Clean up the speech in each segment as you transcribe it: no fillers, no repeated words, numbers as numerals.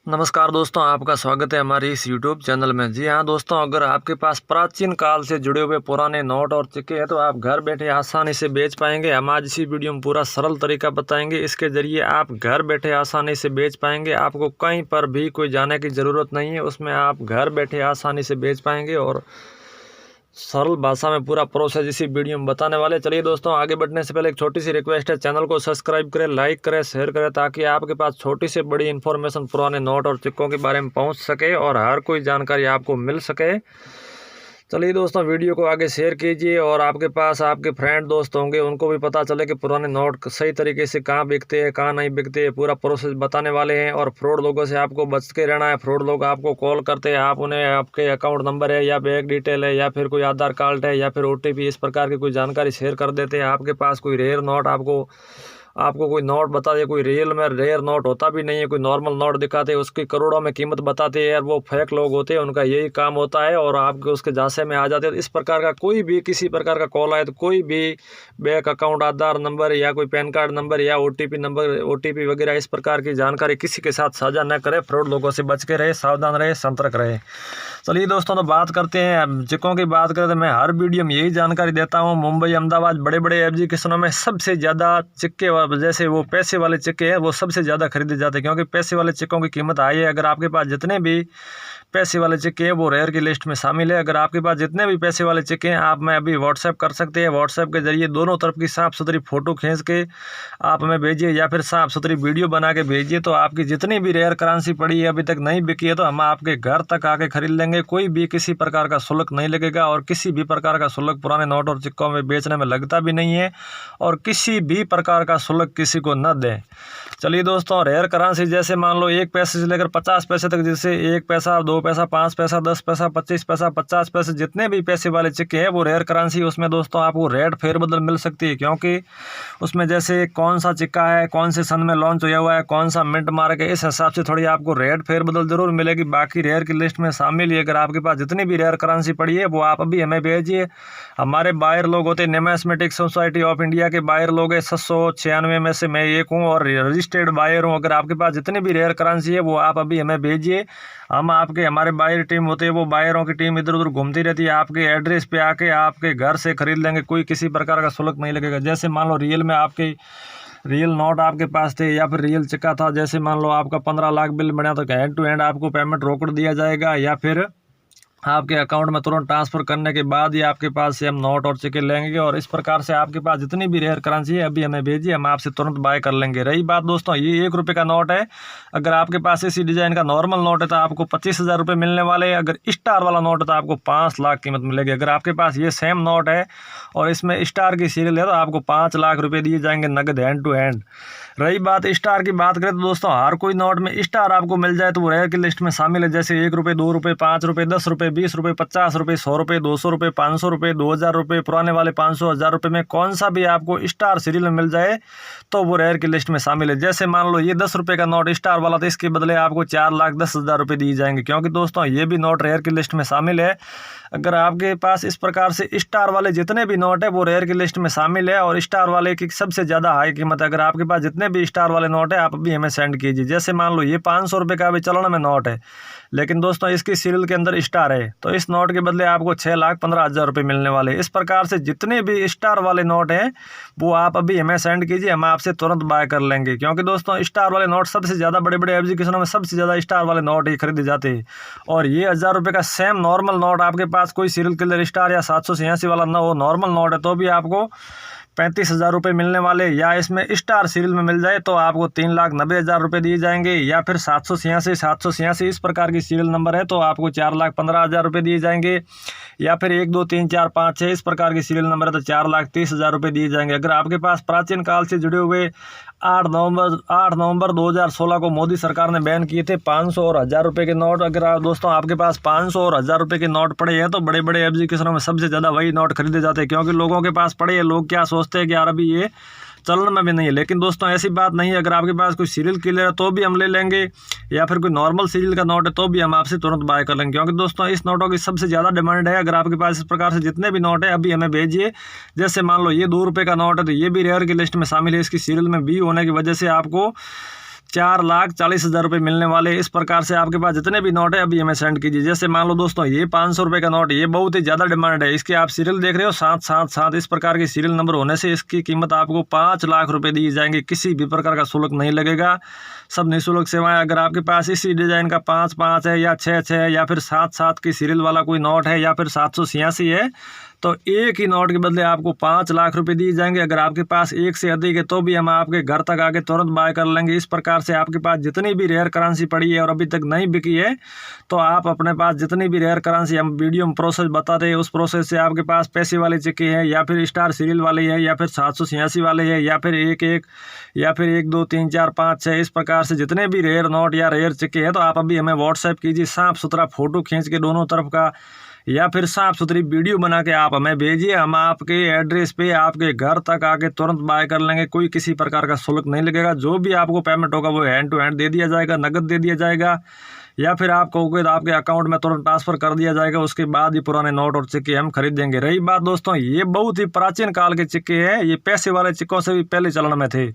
नमस्कार दोस्तों, आपका स्वागत है हमारे इस YouTube चैनल में। जी हाँ दोस्तों, अगर आपके पास प्राचीन काल से जुड़े हुए पुराने नोट और सिक्के हैं तो आप घर बैठे आसानी से बेच पाएंगे। हम आज इसी वीडियो में पूरा सरल तरीका बताएंगे। इसके ज़रिए आप घर बैठे आसानी से बेच पाएंगे। आपको कहीं पर भी कोई जाने की ज़रूरत नहीं है, उसमें आप घर बैठे आसानी से बेच पाएंगे और सरल भाषा में पूरा प्रोसेस इसी वीडियो में बताने वाले। चलिए दोस्तों, आगे बढ़ने से पहले एक छोटी सी रिक्वेस्ट है, चैनल को सब्सक्राइब करें, लाइक करें, शेयर करें, ताकि आपके पास छोटी से बड़ी इन्फॉर्मेशन पुराने नोट और सिक्कों के बारे में पहुंच सके और हर कोई जानकारी आपको मिल सके। चलिए दोस्तों, वीडियो को आगे शेयर कीजिए और आपके पास आपके फ्रेंड दोस्त होंगे, उनको भी पता चले कि पुराने नोट सही तरीके से कहाँ बिकते हैं, कहाँ नहीं बिकते हैं। पूरा प्रोसेस बताने वाले हैं और फ्रॉड लोगों से आपको बच के रहना है। फ्रॉड लोग आपको कॉल करते हैं, आप उन्हें आपके अकाउंट नंबर है या बैंक डिटेल है या फिर कोई आधार कार्ड है या फिर OTP, इस प्रकार की कोई जानकारी शेयर कर देते हैं। आपके पास कोई रेयर नोट आपको कोई नोट बता दे, कोई रियल में रेयर नोट होता भी नहीं है, कोई नॉर्मल नोट दिखाते हैं, उसकी करोड़ों में कीमत बताते हैं यार, वो फेक लोग होते हैं, उनका यही काम होता है और आपके उसके झांसे में आ जाते हैं। इस प्रकार का कोई भी किसी प्रकार का कॉल आए तो कोई भी बैंक अकाउंट, आधार नंबर या कोई पैन कार्ड नंबर या OTP नंबर, OTP वगैरह इस प्रकार की जानकारी किसी के साथ साझा न करें। फ्रॉड लोगों से बच के रहे, सावधान रहे, सतर्क रहे। चलिए दोस्तों, तो बात करते हैं सिक्कों की। बात करें तो मैं हर वीडियो में यही जानकारी देता हूँ। मुंबई, अहमदाबाद बड़े बड़े एग्जीबिशनों में सबसे ज़्यादा सिक्के, जैसे वो पैसे वाले सिक्के हैं, वो सबसे ज़्यादा खरीदे जाते हैं, क्योंकि पैसे वाले सिक्कों की कीमत हाई है। अगर आपके पास जितने भी पैसे वाले सिक्के हैं वो रेयर की लिस्ट में शामिल है। अगर आपके पास जितने भी पैसे वाले सिक्के हैं, आप मैं अभी व्हाट्सएप कर सकते हैं। व्हाट्सएप के जरिए दोनों तरफ की साफ़ सुथरी फ़ोटो खींच के आप हमें भेजिए या फिर साफ़ सुथरी वीडियो बना के भेजिए। तो आपकी जितनी भी रेयर करेंसी पड़ी है, अभी तक नहीं बिकी है, तो हम आपके घर तक आके खरीद लेंगे। कोई भी किसी प्रकार का शुल्क नहीं लगेगा और किसी भी प्रकार का शुल्क पुराने नोट और सिक्कों में बेचने में लगता भी नहीं है और किसी भी प्रकार का शुल्क किसी को न दें। चलिए दोस्तों, रेयर करेंसी जैसे मान लो 1 पैसे से लेकर 50 पैसे तक, जैसे 1 पैसा, 2 पैसा, 5 पैसा, 10 पैसा, 25 पैसा, 50 पैसे, जितने भी पैसे वाले सिक्के हैं वो रेयर करेंसी। उसमें दोस्तों आपको रेट फेरबदल मिल सकती है, क्योंकि उसमें जैसे कौन सा सिक्का है, कौन से सन में लॉन्च हुआ हुआ है, कौन सा मिंट मार्क है, इस हिसाब से थोड़ी आपको रेट फेरबदल जरूर मिलेगी। बाकी रेयर की लिस्ट में शामिल है। अगर आपके पास जितनी भी रेयर करेंसी पड़ी है वो आप अभी हमें भेजिए। हमारे बायर लोग होते हैं, न्यूमिस्मेटिक सोसाइटी ऑफ इंडिया के बायर लोग हैं 796 में से मैं एक हूँ और रजिस्टर्ड बायर हूँ। अगर आपके पास जितनी भी रेयर करेंसी है वो आप अभी हमें भेजिए। हम हमारे बायर टीम होते हैं, वो बायरों की टीम इधर उधर घूमती रहती है, आपके एड्रेस पे आके आपके घर से खरीद लेंगे। कोई किसी प्रकार का शुल्क नहीं लगेगा। जैसे मान लो रियल में आपके रियल नोट आपके पास थे या फिर रियल सिक्का था, जैसे मान लो आपका 15 लाख बिल बना, तो हैंड टू हैंड आपको पेमेंट रोकड़ दिया जाएगा या फिर आपके अकाउंट में तुरंत ट्रांसफ़र करने के बाद ही आपके पास से हम नोट और सिक्के लेंगे। और इस प्रकार से आपके पास जितनी भी रेयर करेंसी है अभी हमें भेजिए, हम आपसे तुरंत बाय कर लेंगे। रही बात दोस्तों, ये 1 रुपये का नोट है। अगर आपके पास इसी डिज़ाइन का नॉर्मल नोट है तो आपको 25,000 रुपये मिलने वाले हैं। अगर स्टार वाला नोट है तो आपको 5 लाख कीमत मिलेगी। अगर आपके पास ये सेम नोट है और इसमें स्टार की सीरियल है तो आपको 5 लाख रुपये दिए जाएंगे नगद, हैंड टू हैंड। रही बात स्टार की, बात करें तो दोस्तों हर कोई नोट में स्टार आपको मिल जाए तो वो रेयर की लिस्ट में शामिल है। जैसे 1 रुपये, 2 रुपये, 5 रुपये, 10 रुपये, 20 रुपये, 50 रुपये, 100 रुपये, 200 रुपये, 500 रुपये, 2000 रुपये, पुराने वाले 500, 1000 रुपये में कौन सा भी आपको स्टार सीरियल में मिल जाए तो वो रेयर की लिस्ट में शामिल है। जैसे मान लो ये 10 रुपये का नोट स्टार वाला, तो इसके बदले आपको 4,10,000 रुपये दिए जाएंगे, क्योंकि दोस्तों ये भी नोट रेयर की लिस्ट में शामिल है। अगर आपके पास इस प्रकार से स्टार वाले जितने भी नोट है वो रेयर की लिस्ट में शामिल है और स्टार वाले की सबसे ज़्यादा हाई कीमत है। अगर आपके पास जितने भी स्टार वाले नोट है आप अभी हमें सेंड कीजिए। जैसे मान लो ये 500 रुपये का अभी चलन में नोट है, लेकिन दोस्तों इसकी सीरियल के अंदर स्टार है, तो इस नोट के बदले आपको 6,15,000 रुपये मिलने वाले। इस प्रकार से जितने भी स्टार वाले नोट हैं वो आप अभी हमें सेंड कीजिए, हम आपसे तुरंत बाय कर लेंगे। क्योंकि दोस्तों स्टार वाले नोट सबसे ज़्यादा, बड़े बड़े एग्जीबिशनों में सबसे ज़्यादा स्टार वाले नोट ही खरीदे जाते हैं। और ये 1000 रुपये का सेम नॉर्मल नोट आपके पास कोई सीरियल किलर स्टार या 786 वाला ना हो, नॉर्मल नोट है, तो भी आपको 35,000 रुपये मिलने वाले। या इसमें स्टार सीरियल में मिल जाए तो आपको 3,90,000 रुपये दिए जाएंगे। या फिर 786 इस प्रकार की सीरियल नंबर है तो आपको 4,15,000 रुपये दिए जाएंगे। या फिर 1, 2, 3, 4, 5, 6 इस प्रकार की सीरियल नंबर है तो 4,30,000 रुपये दिए जाएंगे। अगर आपके पास प्राचीन काल से जुड़े हुए 8 नवंबर 2016 को मोदी सरकार ने बैन किए थे 500 और 1000 रुपये के नोट। अगर दोस्तों आपके पास 500 और 1000 रुपये के नोट पड़े हैं तो बड़े बड़े एग्जीबिशनों में सबसे ज़्यादा वही नोट खरीदे जाते हैं, क्योंकि लोगों के पास पड़े हैं। लोग क्या सोचते हैं कि यार अभी ये चलन में भी नहीं है, लेकिन दोस्तों ऐसी बात नहीं है। अगर आपके पास कोई सीरियल किलर है तो भी हम ले लेंगे, या फिर कोई नॉर्मल सीरियल का नोट है तो भी हम आपसे तुरंत बाय कर लेंगे, क्योंकि दोस्तों इस नोटों की सबसे ज़्यादा डिमांड है। अगर आपके पास इस प्रकार से जितने भी नोट है अभी हमें भेजिए। जैसे मान लो ये 2 रुपये का नोट है तो ये भी रेयर की लिस्ट में शामिल है। इसकी सीरियल में बी होने की वजह से आपको 4,40,000 रुपये मिलने वाले। इस प्रकार से आपके पास जितने भी नोट है अभी हमें सेंड कीजिए। जैसे मान लो दोस्तों ये 500 रुपये का नोट, ये बहुत ही ज़्यादा डिमांड है। इसके आप सीरियल देख रहे हो 777, इस प्रकार के सीरियल नंबर होने से इसकी कीमत आपको 5 लाख रुपये दी जाएंगे। किसी भी प्रकार का शुल्क नहीं लगेगा, सब निःशुल्क सेवाएं। अगर आपके पास इसी डिज़ाइन का 5-5 है या 6-6 है या फिर 7-7 की सीरियल वाला कोई नोट है या फिर 786 है, तो एक ही नोट के बदले आपको 5 लाख रुपए दिए जाएंगे। अगर आपके पास एक से अधिक है तो भी हम आपके घर तक आके तुरंत बाय कर लेंगे। इस प्रकार से आपके पास जितनी भी रेयर करेंसी पड़ी है और अभी तक नहीं बिकी है, तो आप अपने पास जितनी भी रेयर करेंसी हम वीडियो में प्रोसेस बताते हैं, उस प्रोसेस से आपके पास पैसे वाले सिक्के हैं या फिर स्टार सीरियल वाले हैं या फिर 786 वाले हैं या फिर 1-1 या फिर 1, 2, 3, 4, 5, 6, इस प्रकार से जितने भी रेयर नोट या रेयर सिक्के हैं, तो आप अभी हमें व्हाट्सएप कीजिए। साफ सुथरा फोटो खींच के दोनों तरफ का या फिर साफ सुथरी वीडियो बना के आप हमें भेजिए। हम आपके एड्रेस पे आपके घर तक आके तुरंत बाय कर लेंगे। कोई किसी प्रकार का शुल्क नहीं लगेगा। जो भी आपको पेमेंट होगा वो हैंड टू हैंड दे दिया जाएगा, नकद दे दिया जाएगा या फिर आप कहोगे तो आपके अकाउंट में तुरंत ट्रांसफर कर दिया जाएगा। उसके बाद ही पुराने नोट और सिक्के हम खरीदेंगे। रही बात दोस्तों, ये बहुत ही प्राचीन काल के सिक्के हैं। ये पैसे वाले सिक्कों से भी पहले चलन में थे।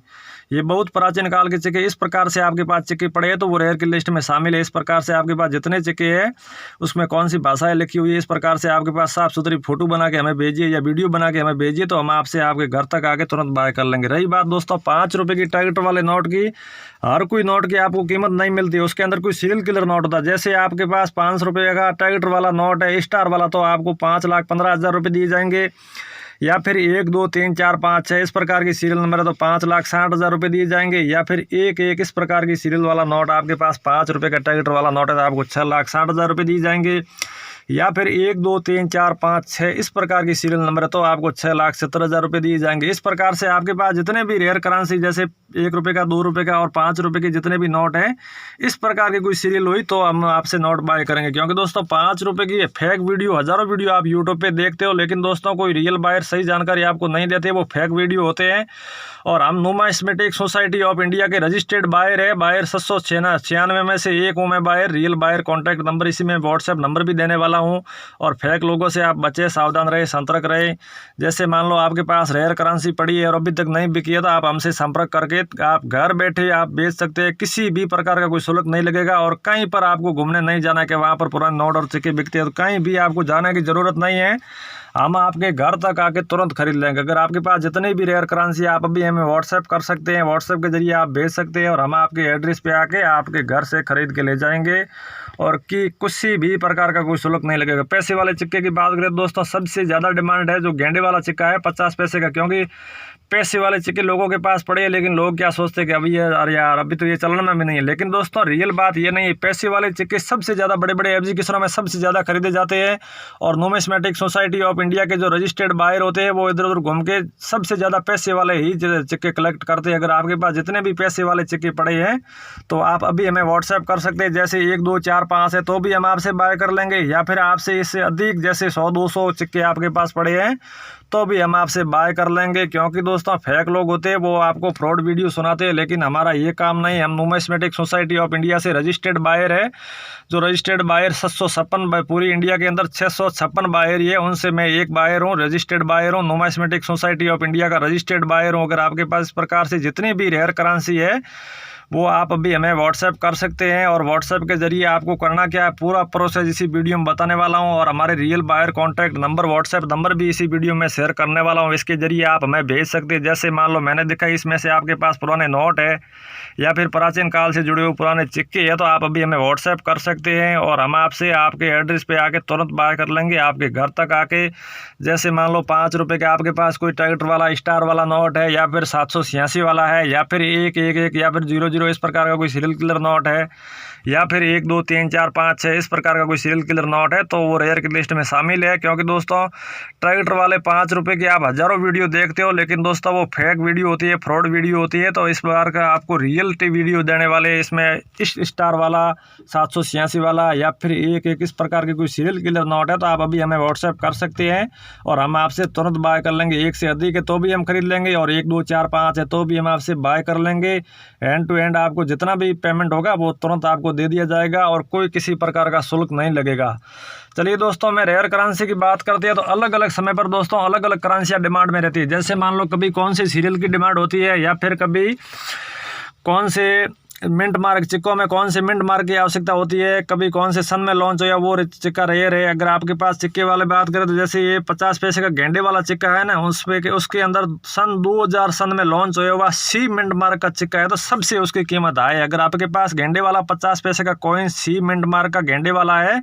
ये बहुत प्राचीन काल के सिक्के। इस प्रकार से आपके पास सिक्के पड़े हैं तो वो रेयर की लिस्ट में शामिल है। इस प्रकार से आपके पास जितने सिक्के हैं उसमें कौन सी भाषाएं लिखी हुई है, इस प्रकार से आपके पास साफ सुथरी फोटो बना के हमें भेजिए या वीडियो बना के हमें भेजिए, तो हम आपसे आपके घर तक आके तुरंत बाय कर लेंगे। रही बात दोस्तों 5 रुपये की टैगेट वाले नोट की, हर कोई नोट की आपको कीमत नहीं मिलती। उसके अंदर कोई सीरियल किलर नोट होता है। जैसे आपके पास 500 रुपये का टैगेट वाला नोट है स्टार वाला, तो आपको 5,15,000 रुपये दिए जाएंगे। या फिर 1, 2, 3, 4, 5, 6 इस प्रकार की सीरियल नंबर है तो 5,60,000 रुपये दिए जाएंगे। या फिर 1-1 इस प्रकार की सीरियल वाला नोट, आपके पास 5 रुपये का टैगेट वाला नोट है तो आपको 6,60,000 रुपये दिए जाएंगे। या फिर 1, 2, 3, 4, 5, 6 इस प्रकार की सीरियल नंबर है तो आपको 6,70,000 रुपये दिए जाएंगे। इस प्रकार से आपके पास जितने भी रेयर करेंसी जैसे 1 रुपये का, 2 रुपये का और 5 रुपये के जितने भी नोट हैं, इस प्रकार की कोई सीरियल हुई तो हम आपसे नोट बाय करेंगे। क्योंकि दोस्तों 5 रुपये की फेक वीडियो, हज़ारों वीडियो आप यूट्यूब पे देखते हो, लेकिन दोस्तों कोई रियल बायर सही जानकारी आपको नहीं देते, वो फेक वीडियो होते हैं। और हम नुमाइस्मेटिक सोसाइटी ऑफ इंडिया के रजिस्टर्ड बायर है। बायर 796 में से एक हूँ मैं buyer. Real buyer contact number इसी में व्हाट्सएप नंबर भी देने वाला हूँ। और फेक लोगों से आप बचे, सावधान रहे, सतर्क रहे। जैसे मान लो आपके पास रेयर करेंसी पड़ी है और अभी तक नहीं बिकी है तो आप हमसे संपर्क करके आप घर बैठे आप बेच सकते हैं। किसी भी प्रकार का कोई शुल्क नहीं लगेगा और कहीं पर आपको घूमने नहीं जाना है कि वहाँ पर पुराने नोट और सिक्के बिकते हैं, तो कहीं भी आपको जाने की ज़रूरत नहीं है। हम आपके घर तक आके तुरंत खरीद लेंगे। अगर आपके पास जितनी भी रेयर करेंसी आप अभी हमें व्हाट्सएप कर सकते हैं, व्हाट्सएप के जरिए आप भेज सकते हैं और हम आपके एड्रेस पे आके आपके घर से खरीद के ले जाएंगे और कि किसी भी प्रकार का कोई शुल्क नहीं लगेगा। पैसे वाले सिक्के की बात करें दोस्तों, सबसे ज़्यादा डिमांड है जो गेंडे वाला सिक्का है 50 पैसे का। क्योंकि पैसे वाले सिक्के लोगों के पास पड़े हैं, लेकिन लोग क्या सोचते हैं कि अभी ये अरे यार अभी तो ये चलन में भी नहीं है। लेकिन दोस्तों रियल बात ये नहीं है। पैसे वाले सिक्के सबसे ज़्यादा बड़े बड़े एग्जीक्यूशनों में सबसे ज़्यादा खरीदे जाते हैं। और नुमिस्मेटिक सोसाइटी ऑफ इंडिया के जो रजिस्टर्ड बायर होते हैं वो इधर उधर घूम के सबसे ज़्यादा पैसे वाले ही सिक्के कलेक्ट करते हैं। अगर आपके पास जितने भी पैसे वाले सिक्के पड़े हैं तो आप अभी हमें व्हाट्सएप कर सकते हैं। जैसे 1, 2, 4, 5 है तो भी हम आपसे बाय कर लेंगे। या फिर आपसे इससे अधिक जैसे 100-200 सिक्के आपके पास पड़े हैं तो भी हम आपसे बाय कर लेंगे। क्योंकि दोस्तों फेक लोग होते हैं, वो आपको फ्रॉड वीडियो सुनाते हैं, लेकिन हमारा ये काम नहीं। हम नुमिस्मेटिक सोसाइटी ऑफ इंडिया से रजिस्टर्ड बायर है। जो रजिस्टर्ड बायर 756 पूरी इंडिया के अंदर 656 बायर ही है, उनसे मैं एक बायर हूँ, रजिस्टर्ड बायर हूँ, नुमिस्मेटिक सोसाइटी ऑफ इंडिया का रजिस्टर्ड बायर हूँ। अगर आपके पास इस प्रकार से जितनी भी रेयर करेंसी है वो आप अभी हमें व्हाट्सएप कर सकते हैं। और व्हाट्सएप के जरिए आपको करना क्या है, पूरा प्रोसेस इसी वीडियो में बताने वाला हूं। और हमारे real buyer contact number, WhatsApp number भी इसी वीडियो में शेयर करने वाला हूं। इसके जरिए आप हमें भेज सकते हैं। जैसे मान लो मैंने देखा इसमें से आपके पास पुराने नोट है या फिर प्राचीन काल से जुड़े हुए पुराने सिक्के हैं, तो आप अभी हमें व्हाट्सएप कर सकते हैं और हम आपसे आपके एड्रेस पे आके तुरंत बाय कर लेंगे, आपके घर तक आके। जैसे मान लो 5 रुपये का आपके पास कोई टैगेट वाला स्टार वाला नोट है या फिर 786 वाला है या फिर 1-1-1 या फिर 0-0 इस प्रकार का कोई सीरियल किलर नोट है या फिर 1, 2, 3, 4, 5, 6 इस प्रकार का कोई सीरियल किलर नोट है, तो वो रेयर की लिस्ट में शामिल है। क्योंकि दोस्तों ट्रैक्टर वाले 5 रुपये की आप हज़ारों वीडियो देखते हो, लेकिन दोस्तों वो फेक वीडियो होती है, फ्रॉड वीडियो होती है। तो इस बार का आपको रियलिटी वीडियो देने वाले इसमें इस स्टार वाला 786 वाला या फिर 1-1 इस प्रकार के कोई सीरियल किलर नोट है, तो आप अभी हमें व्हाट्सएप कर सकते हैं और हम आपसे तुरंत बाय कर लेंगे। एक से अधिक है तो भी हम खरीद लेंगे और 1, 2, 4, 5 है तो भी हम आपसे बाय कर लेंगे। एंड टू एंड आपको जितना भी पेमेंट होगा वो तुरंत आपको दे दिया जाएगा और कोई किसी प्रकार का शुल्क नहीं लगेगा। चलिए दोस्तों, मैं रेयर करेंसी की बात करते हैं तो अलग अलग समय पर दोस्तों अलग अलग करेंसियाँ डिमांड में रहती है। जैसे मान लो कभी कौन से सीरियल की डिमांड होती है या फिर कभी कौन से मिंट मार्क सिक्कों में कौन से मिंट मार्क की आवश्यकता होती है, कभी कौन से सन में लॉन्च हो वो सिक्का रेयर है। अगर आपके पास सिक्के वाले बात करें तो जैसे ये 50 पैसे का गेंडे वाला सिक्का है ना, उस पे उसके अंदर सन 2000 सन में लॉन्च हो हुआ सी मिंट मार्क का सिक्का है, तो सबसे उसकी कीमत हाई है। अगर आपके पास गेंडे वाला 50 पैसे का कॉइन सी मिंट मार्क का गेंडे वाला है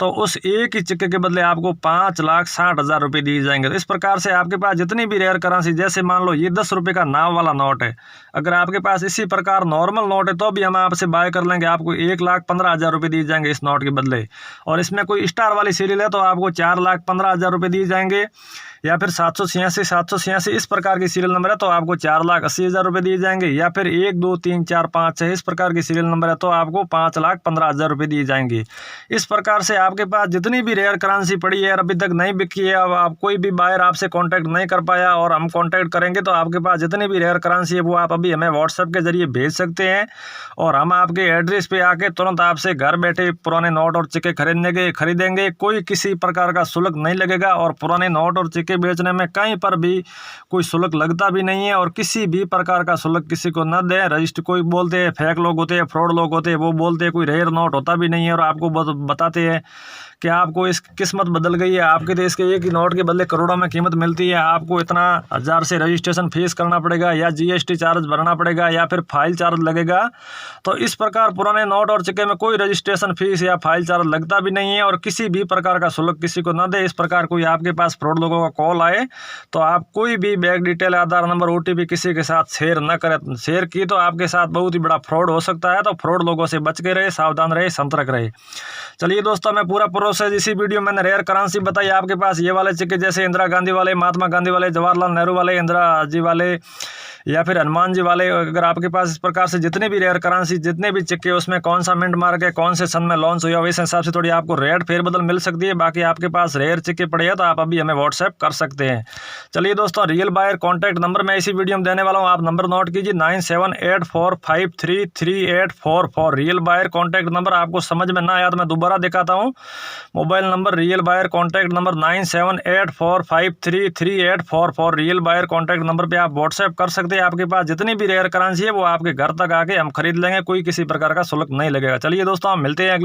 तो उस एक ही सिक्के के बदले आपको 5,60,000 रुपये दिए जाएंगे। तो इस प्रकार से आपके पास जितनी भी रेयर करेंसी, जैसे मान लो ये 10 रुपये का नाव वाला नोट है, अगर आपके पास इसी प्रकार नॉर्मल नोट है तो भी हम आपसे बाय कर लेंगे, आपको 1,15,000 रुपये दिए जाएंगे इस नोट के बदले। और इसमें कोई स्टार वाली सीरीज है तो आपको 4,15,000 रुपये दिए जाएंगे, या फिर 786 इस प्रकार की सीरियल नंबर है तो आपको 4,80,000 रुपये दिए जाएंगे, या फिर 1 2 3 4 5 6 इस प्रकार की सीरियल नंबर है तो आपको 5,15,000 रुपये दिए जाएंगे। इस प्रकार से आपके पास जितनी भी रेयर करेंसी पड़ी है अभी तक नहीं बिकी है, अब आप कोई भी बायर आपसे कांटेक्ट नहीं कर पाया और हम कांटेक्ट करेंगे तो आपके पास जितनी भी रेयर करेंसी है वो आप अभी हमें व्हाट्सएप के जरिए भेज सकते हैं, और हम आपके एड्रेस पे आके तुरंत आपसे घर बैठे पुराने नोट और सिक्के खरीदेंगे। कोई किसी प्रकार का शुल्क नहीं लगेगा, और पुराने नोट और सिक्के बेचने में कहीं पर भी कोई शुल्क लगता भी नहीं है, और किसी भी प्रकार का शुल्क किसी को न दे। रजिस्टर कोई बोलते हैं फेक लोग होते हैं, फ्रॉड लोग होते हैं, वो बोलते हैं कोई रेयर नोट होता भी नहीं है और आपको बताते हैं कि आपको इस किस्मत बदल गई है, आपके देश के एक ही नोट के बदले करोड़ों में कीमत मिलती है, आपको इतना 1000 से रजिस्ट्रेशन फीस करना पड़ेगा, या जीएसटी चार्ज भरना पड़ेगा, या फिर फाइल चार्ज लगेगा। तो इस प्रकार पुराने नोट और सिक्के में कोई रजिस्ट्रेशन फीस या फाइल चार्ज लगता भी नहीं है, और किसी भी प्रकार का शुल्क किसी को न दे। इस प्रकार कोई आपके पास फ्रॉड लोगों का कॉल आए तो आप कोई भी बैंक डिटेल, आधार नंबर, OTP किसी के साथ शेयर न करें। शेयर की तो आपके साथ बहुत ही बड़ा फ्रॉड हो सकता है, तो फ्रॉड लोगों से बच के रहे, सावधान रहे, सतर्क रहे। चलिए दोस्तों, मैं पूरा प्रोसेस इसी वीडियो में रेयर करेंसी बताई। आपके पास ये वाले सिक्के जैसे इंदिरा गांधी वाले, महात्मा गांधी वाले, जवाहरलाल नेहरू वाले, इंदिरा जी वाले, या फिर हनुमान जी वाले, अगर आपके पास इस प्रकार से जितने भी रेयर करेंसी, जितने भी सिक्के, उसमें कौन सा मिंट मार्क है, कौन से सन में लॉन्च हुआ, इस हिसाब से थोड़ी आपको रेट फेरबदल मिल सकती है। बाकी आपके पास रेयर सिक्के पड़े हैं तो आप अभी हमें व्हाट्सएप कर सकते हैं। चलिए दोस्तों, रियल बायर कॉन्टैक्ट नंबर मैं इसी वीडियो में देने वाला हूँ, आप नंबर नोट कीजिए 9784533844। रियल बायर कॉन्टैक्ट नंबर आपको समझ में ना आया तो मैं दोबारा दिखाता हूँ। Mobile number real buyer contact number 9784533844। Real buyer contact number पर आप व्हाट्सएप कर सकते हैं। आपके पास जितनी भी रेयर करेंसी है वो आपके घर तक आके हम खरीद लेंगे, कोई किसी प्रकार का शुल्क नहीं लगेगा। चलिए दोस्तों, हम मिलते हैं अगले